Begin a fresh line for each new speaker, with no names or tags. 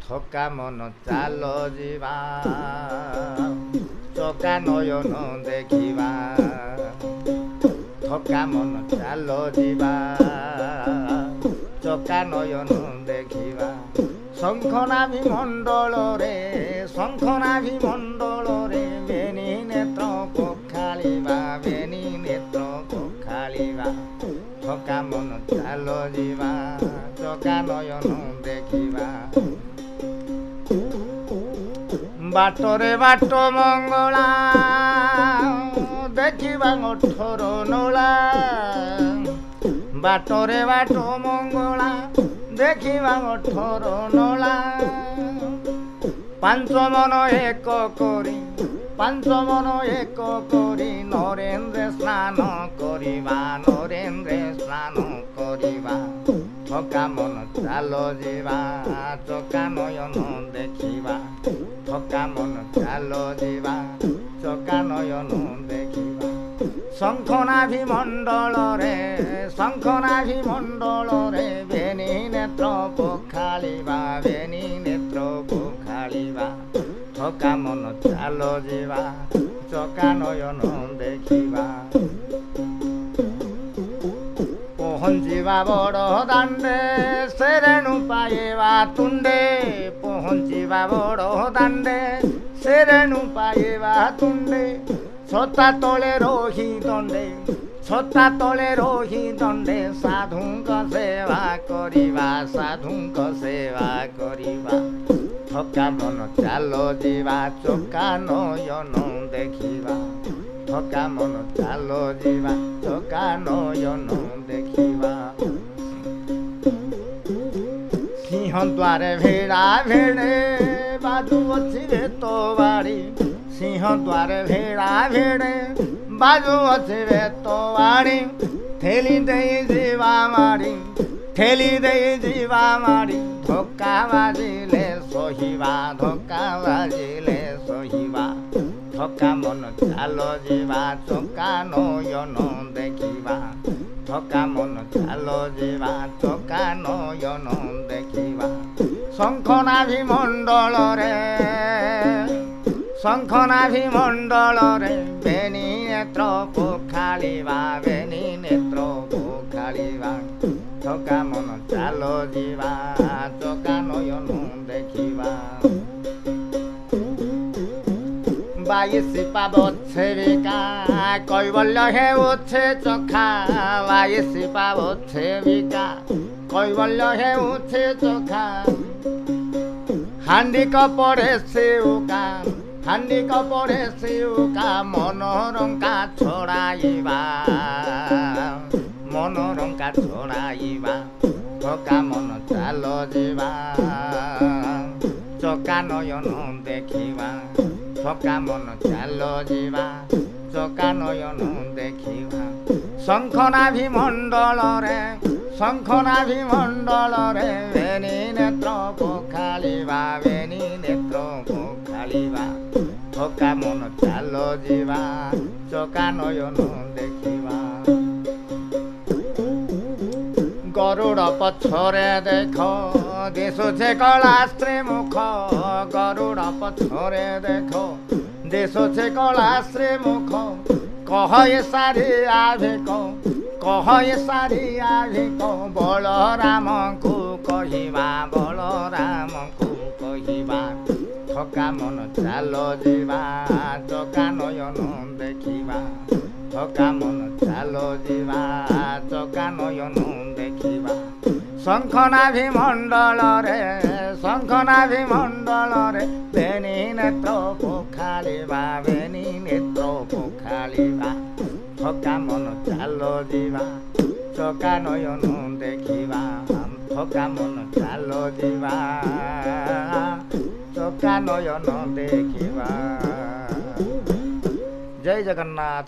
ଥକା ମନ ଚାଲ ଯିବା ଚକା ନୟନ ଦେଖିବା ଥକା ମନ ଚାଲ ଯିବା ଚକା ନୟନ ଦେଖିବା ଶଙ୍ଖନାଭି ମଣ୍ଡଳରେ ବେନି ନେତ୍ର ପଖାଳିବା ବେନି ନେତ୍ର ପଖାଳିବା ଥକା ମନ ଚାଲ ଯିବା ଚକା ନୟନ ଦେଖିବା ବାଟରେ ବାଟ ମଙ୍ଗଳା ଦେଖିବା ଅଠର ନଳା ବାଟରେ ବାଟ ମଙ୍ଗଳା ଦେଖିବା ଅଠର ନଳା ପାଞ୍ଚ ମନ ଏକ କରି ନରେନ୍ଦ୍ର ସ୍ନାନ କରିବା ଥକା ମନ ଚାଲ ଯିବା ଚକା ନୟନ ଦେଖିବା ଥକା ମନ ଚାଲ ଯିବା ଚକା ନୟନ ଦେଖିବା ଶଙ୍ଖନାଭି ମଣ୍ଡଳରେ ବେନି ନେତ୍ର ପଖାଳିବା ଥକା ମନ ଚାଲ ଯିବା ଚକା ନୟନ ଦେଖିବା ପହଞ୍ଚିବା ବଡ଼ ଦାଣ୍ଡେ ଶେରେଣୁ ପାଇବା ତୁଣ୍ଡେ ପହଞ୍ଚିବା ବଡ଼ ଦାଣ୍ଡେ ଶେରେଣୁ ପାଇବା ତୁଣ୍ଡେ ଛତା ତଳେ ରହି ଦଣ୍ଡେ ସାଧୁଙ୍କ ସେବା କରିବା ଥକା ମନ ଚାଲ ଯିବା ଚକା ନୟନ ଦେଖିବା ଥକା ମନ ଚାଲ ଯିବା ଚକା ନୟନ ଦେଖିବା ସିଂହ ଦ୍ୱାରେ ଭେଡ଼ା ଭେଡ଼େ ବାଜୁଅଛି ବେତ ବାଡ଼ି ସିଂହ ଦ୍ୱାରେ ଭେଡ଼ା ଭେଡ଼େ ବାଜୁଅଛି ବେତ ବାଡ଼ି ଠେଲି ଦେଇ ଯିବା ମାଡ଼ି ଧକ୍କା ବାଜିଲେ ସହିବା ଥକା ମନ ଚାଲ ଯିବା ଚକା ନୟନ ଦେଖିବା ଥକା ମନ ଚାଲ ଯିବା ଚକା ନୟନ ଦେଖିବା ଶଙ୍ଖନାଭି ମଣ୍ଡଳରେ ବେନି ନେତ୍ର ପଖାଳିବା ଥକା ମନ ଚାଲ ଯିବା ଚକା ନୟନ ଦେଖିବା ବାଇଶି ପାବ ଛେବିକା କୈବଲ୍ୟ ହେଉଛେ ଚଖା ବାଇଶି ପାବ ଛେବିକା କୈବଲ୍ୟ ହେଉଛେ ଚଖା ହାଣ୍ଡି କପଡ଼େ ସେଉକା ମନରଙ୍କା ଛଡ଼ାଇବା ଥକା ମନ ଚାଲ ଯିବା ଚକା ନୟନ ଦେଖିବା ଥକା ମନ ଚାଲ ଯିବା ଚକା ନୟନ ଦେଖିବା ଶଙ୍ଖନାଭି ମଣ୍ଡଳରେ ବେନି ନେତ୍ର ପଖାଳିବା ଥକା ମନ ଚାଲ ଯିବା ଚକା ନୟନ ଦେଖିବା ଗରୁଡ଼ ପଛରେ ଦେଖ ଦିଶୁଛେ କଳା ଶ୍ରୀମୁଖ ଗରୁଡ଼ ପଛରେ ଦେଖ ଦିଶୁଛେ କଳା ଶ୍ରୀମୁଖ କହ ଏ ସାରି ଆଭିକ ବଳରାମଙ୍କୁ କହିବା ଥକା ମନ ଚାଲ ଯିବା ଚକା ନୟନ ଦେଖିବା ଥକା ମନ ଚାଲ ଯିବା ଚକା ନୟନ ଦେଖିବା ଶଙ୍ଖନାଭି ମଣ୍ଡଳରେ ବେନି ନେତ୍ର ପଖାଳିବା ଥକା ମନ ଚାଲ ଯିବା ଚକା ନୟନ ଦେଖିବା ଥକା ମନ ଚାଲ ଯିବା ଚକା ନୟନ ଦେଖିବା। ଜୟ ଜଗନ୍ନାଥ।